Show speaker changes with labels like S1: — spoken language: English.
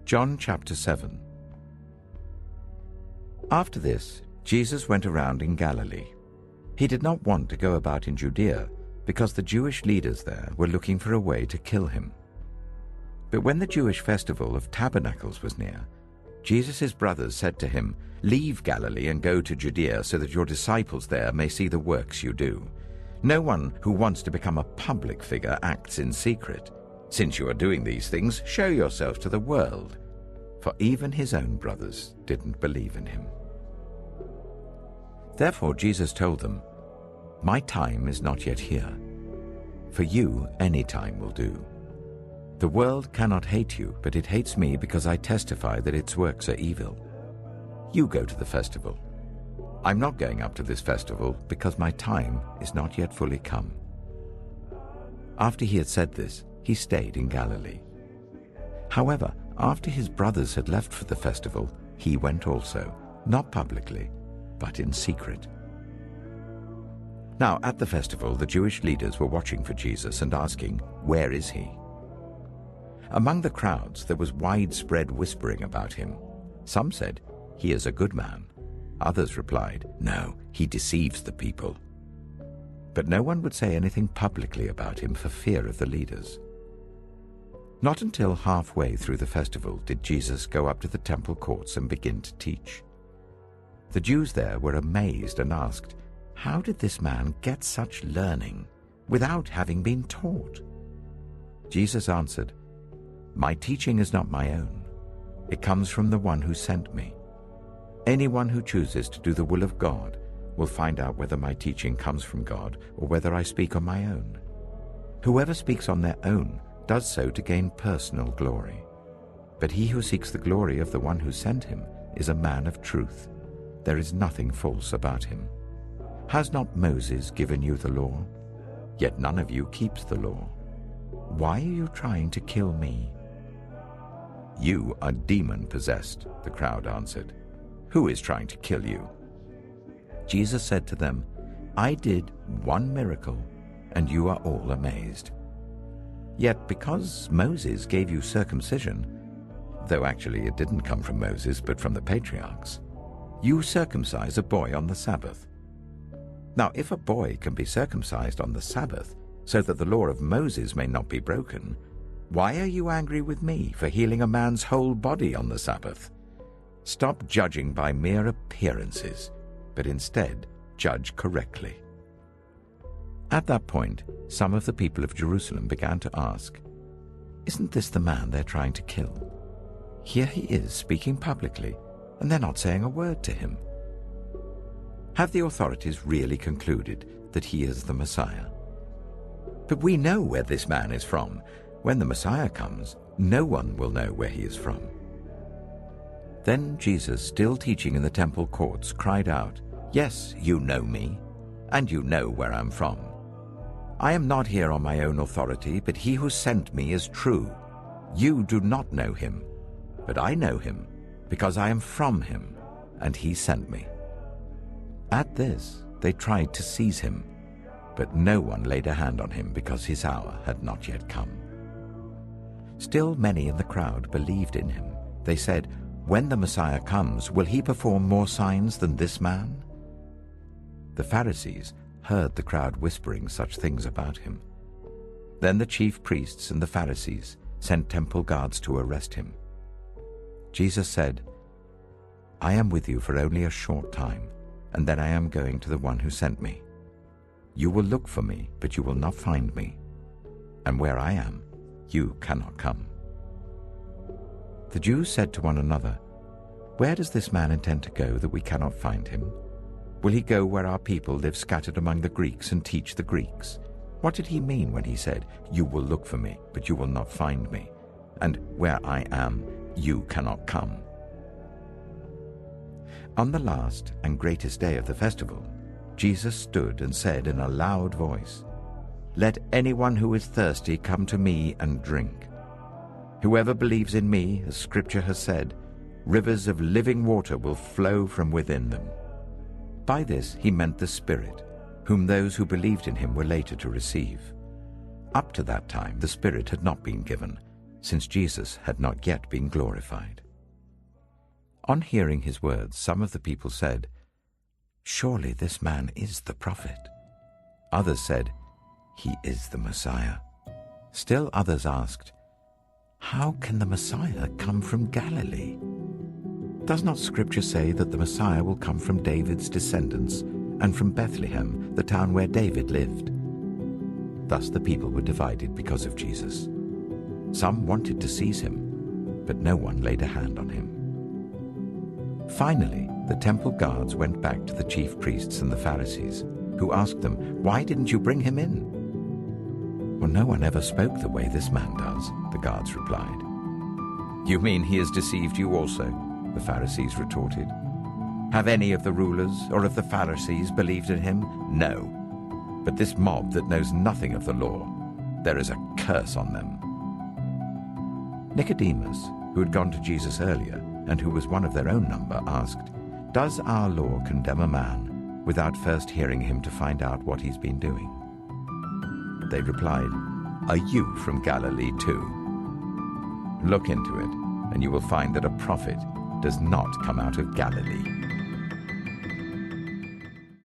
S1: John chapter 7. After this, Jesus went around in Galilee. He did not want to go about in Judea because the Jewish leaders there were looking for a way to kill him. But when the Jewish festival of Tabernacles was near, Jesus' brothers said to him, "Leave Galilee and go to Judea so that your disciples there may see the works you do. No one who wants to become a public figure acts in secret. Since you are doing these things, show yourself to the world." For even his own brothers didn't believe in him. Therefore Jesus told them, "My time is not yet here. For you, any time will do. The world cannot hate you, but it hates me because I testify that its works are evil. You go to the festival. I'm not going up to this festival because my time is not yet fully come." After he had said this, he stayed in Galilee. However, after his brothers had left for the festival, he went also, not publicly, but in secret. Now at the festival, the Jewish leaders were watching for Jesus and asking, "Where is he?" Among the crowds there was widespread whispering about him. Some said, "He is a good man." Others replied, "No, he deceives the people." But no one would say anything publicly about him for fear of the leaders. Not until halfway through the festival did Jesus go up to the temple courts and begin to teach. The Jews there were amazed and asked, "How did this man get such learning without having been taught?" Jesus answered, "My teaching is not my own. It comes from the one who sent me. Anyone who chooses to do the will of God will find out whether my teaching comes from God or whether I speak on my own. Whoever speaks on their own does so to gain personal glory. But he who seeks the glory of the one who sent him is a man of truth. There is nothing false about him. Has not Moses given you the law? Yet none of you keeps the law. Why are you trying to kill me?" "You are demon-possessed," the crowd answered. "Who is trying to kill you?" Jesus said to them, "I did one miracle, and you are all amazed. Yet because Moses gave you circumcision, though actually it didn't come from Moses but from the patriarchs, you circumcise a boy on the Sabbath. Now if a boy can be circumcised on the Sabbath so that the law of Moses may not be broken, why are you angry with me for healing a man's whole body on the Sabbath? Stop judging by mere appearances, but instead judge correctly." At that point, some of the people of Jerusalem began to ask, "Isn't this the man they're trying to kill? Here he is speaking publicly, and they're not saying a word to him. Have the authorities really concluded that he is the Messiah? But we know where this man is from. When the Messiah comes, no one will know where he is from." Then Jesus, still teaching in the temple courts, cried out, "Yes, you know me, and you know where I'm from. I am not here on my own authority, but he who sent me is true. You do not know him, but I know him, because I am from him, and he sent me." At this, they tried to seize him, but no one laid a hand on him because his hour had not yet come. Still many in the crowd believed in him. They said, "When the Messiah comes, will he perform more signs than this man?" The Pharisees heard the crowd whispering such things about him. Then the chief priests and the Pharisees sent temple guards to arrest him. Jesus said, "I am with you for only a short time, and then I am going to the one who sent me. You will look for me, but you will not find me. And where I am, you cannot come." The Jews said to one another, "Where does this man intend to go that we cannot find him? Will he go where our people live scattered among the Greeks and teach the Greeks? What did he mean when he said, 'You will look for me, but you will not find me,' and 'Where I am, you cannot come'?" On the last and greatest day of the festival, Jesus stood and said in a loud voice, "Let anyone who is thirsty come to me and drink. Whoever believes in me, as Scripture has said, rivers of living water will flow from within them." By this he meant the Spirit, whom those who believed in him were later to receive. Up to that time the Spirit had not been given, since Jesus had not yet been glorified. On hearing his words, some of the people said, "Surely this man is the prophet." Others said, "He is the Messiah." Still others asked, "How can the Messiah come from Galilee? Does not Scripture say that the Messiah will come from David's descendants and from Bethlehem, the town where David lived?" Thus the people were divided because of Jesus. Some wanted to seize him, but no one laid a hand on him. Finally, the temple guards went back to the chief priests and the Pharisees, who asked them, "Why didn't you bring him in?" "Well, no one ever spoke the way this man does," the guards replied. "You mean he has deceived you also?" the Pharisees retorted. "Have any of the rulers or of the Pharisees believed in him? No. But this mob that knows nothing of the law, there is a curse on them." Nicodemus, who had gone to Jesus earlier and who was one of their own number, asked, "Does our law condemn a man without first hearing him to find out what he's been doing?" They replied, "Are you from Galilee too? Look into it, and you will find that a prophet does not come out of Galilee."